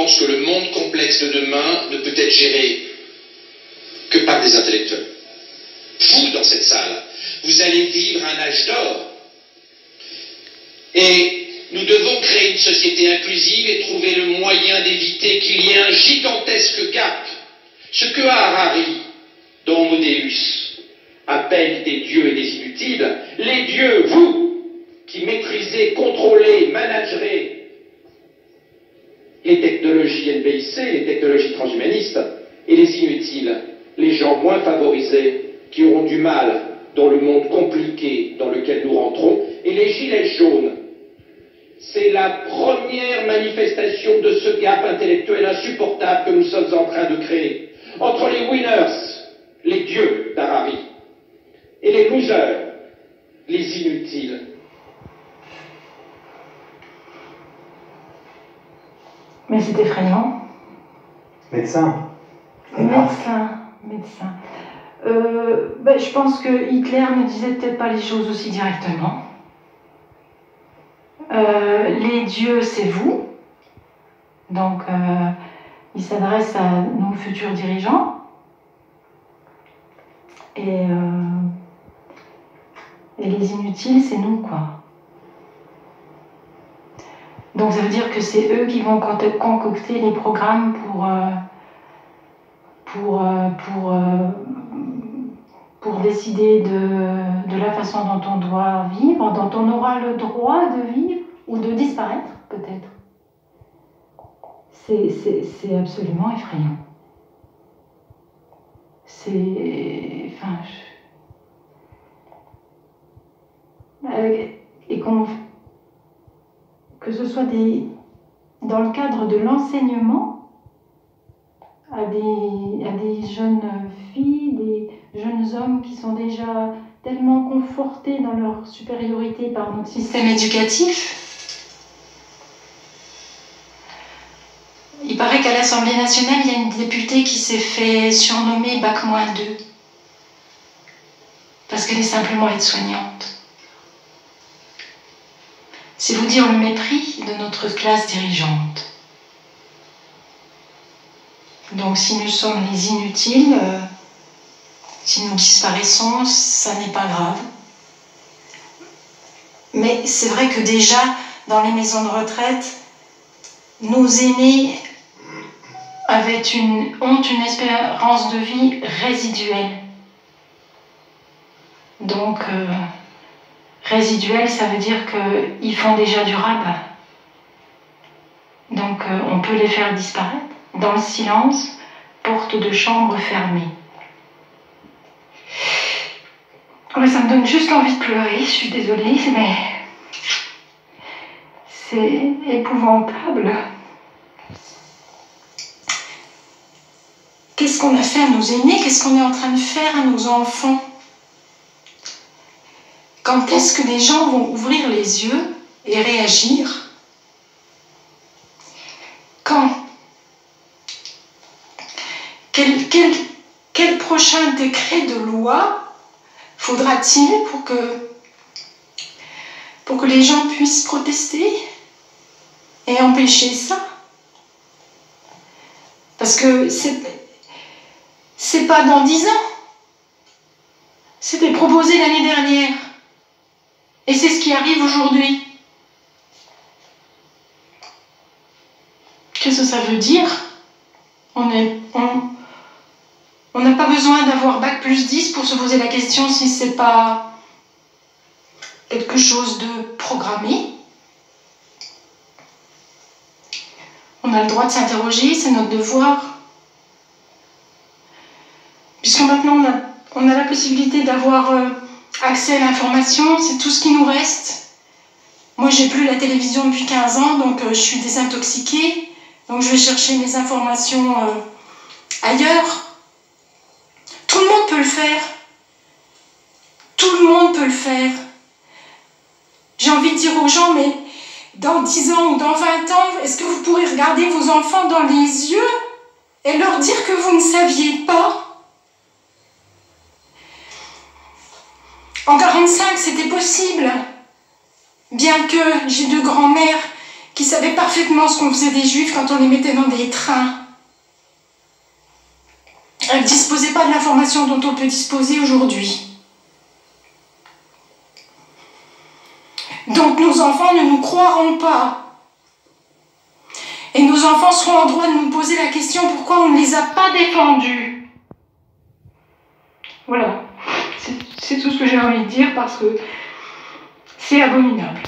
pense que le monde complexe de demain ne peut être géré que par des intellectuels. Vous, dans cette salle, vous allez vivre un âge d'or. Et nous devons créer une société inclusive et trouver le moyen d'éviter qu'il y ait un gigantesque gap. Ce que Harari, dans Homo Deus, appelle des dieux et des inutiles, les dieux, vous, qui maîtrisez, contrôlez, managerez les technologies NBIC, les technologies transhumanistes, et les inutiles, les gens moins favorisés, qui auront du mal dans le monde compliqué dans lequel nous rentrons, et les gilets jaunes. C'est la première manifestation de ce gap intellectuel insupportable que nous sommes en train de créer entre les winners, les dieux d'Harari, et les losers, les inutiles. Mais c'est effrayant. Médecin. Médecin. Je pense que Hitler ne disait peut-être pas les choses aussi directement. Les dieux, c'est vous. Donc, il s'adresse à nos futurs dirigeants. Et les inutiles, c'est nous, quoi. Donc, ça veut dire que c'est eux qui vont concocter les programmes pour décider de la façon dont on doit vivre, dont on aura le droit de vivre ou de disparaître, peut-être. C'est absolument effrayant. Que ce soit dans le cadre de l'enseignement à des jeunes filles, des jeunes hommes qui sont déjà tellement confortés dans leur supériorité par notre système éducatif. Il paraît qu'à l'Assemblée nationale, il y a une députée qui s'est fait surnommer Bac-2 parce qu'elle est simplement aide-soignante. C'est vous dire le mépris de notre classe dirigeante. Donc si nous sommes les inutiles, si nous disparaissons, ça n'est pas grave. Mais c'est vrai que déjà, dans les maisons de retraite, nos aînés ont une espérance de vie résiduelle. Donc, résiduelle, ça veut dire qu'ils font déjà durable. Donc, on peut les faire disparaître dans le silence, porte de chambre fermée. Ouais, ça me donne juste envie de pleurer, je suis désolée, mais c'est épouvantable. Qu'est-ce qu'on a fait à nos aînés? Qu'est-ce qu'on est en train de faire à nos enfants? Quand est-ce que les gens vont ouvrir les yeux et réagir? Quand? Quel prochain décret de loi faudra-t-il pour que les gens puissent protester et empêcher ça? Parce que c'est pas dans 10 ans. C'était proposé l'année dernière. Et c'est ce qui arrive aujourd'hui. Qu'est-ce que ça veut dire? On n'a pas besoin d'avoir Bac+10 pour se poser la question si c'est pas quelque chose de programmé. On a le droit de s'interroger, c'est notre devoir. Puisque maintenant on a la possibilité d'avoir accès à l'information, c'est tout ce qui nous reste. Moi j'ai plus la télévision depuis 15 ans, donc je suis désintoxiquée, donc je vais chercher mes informations ailleurs. Tout le monde peut le faire. Tout le monde peut le faire. J'ai envie de dire aux gens, mais dans 10 ans ou dans 20 ans, est-ce que vous pourrez regarder vos enfants dans les yeux et leur dire que vous ne saviez pas? En 1945, c'était possible. Bien que j'ai 2 grands-mères qui savaient parfaitement ce qu'on faisait des juifs quand on les mettait dans des trains. Elles ne disposaient pas de l'information dont on peut disposer aujourd'hui. Donc nos enfants ne nous croiront pas. Et nos enfants seront en droit de nous poser la question pourquoi on ne les a pas défendus. Voilà, c'est tout ce que j'ai envie de dire parce que c'est abominable.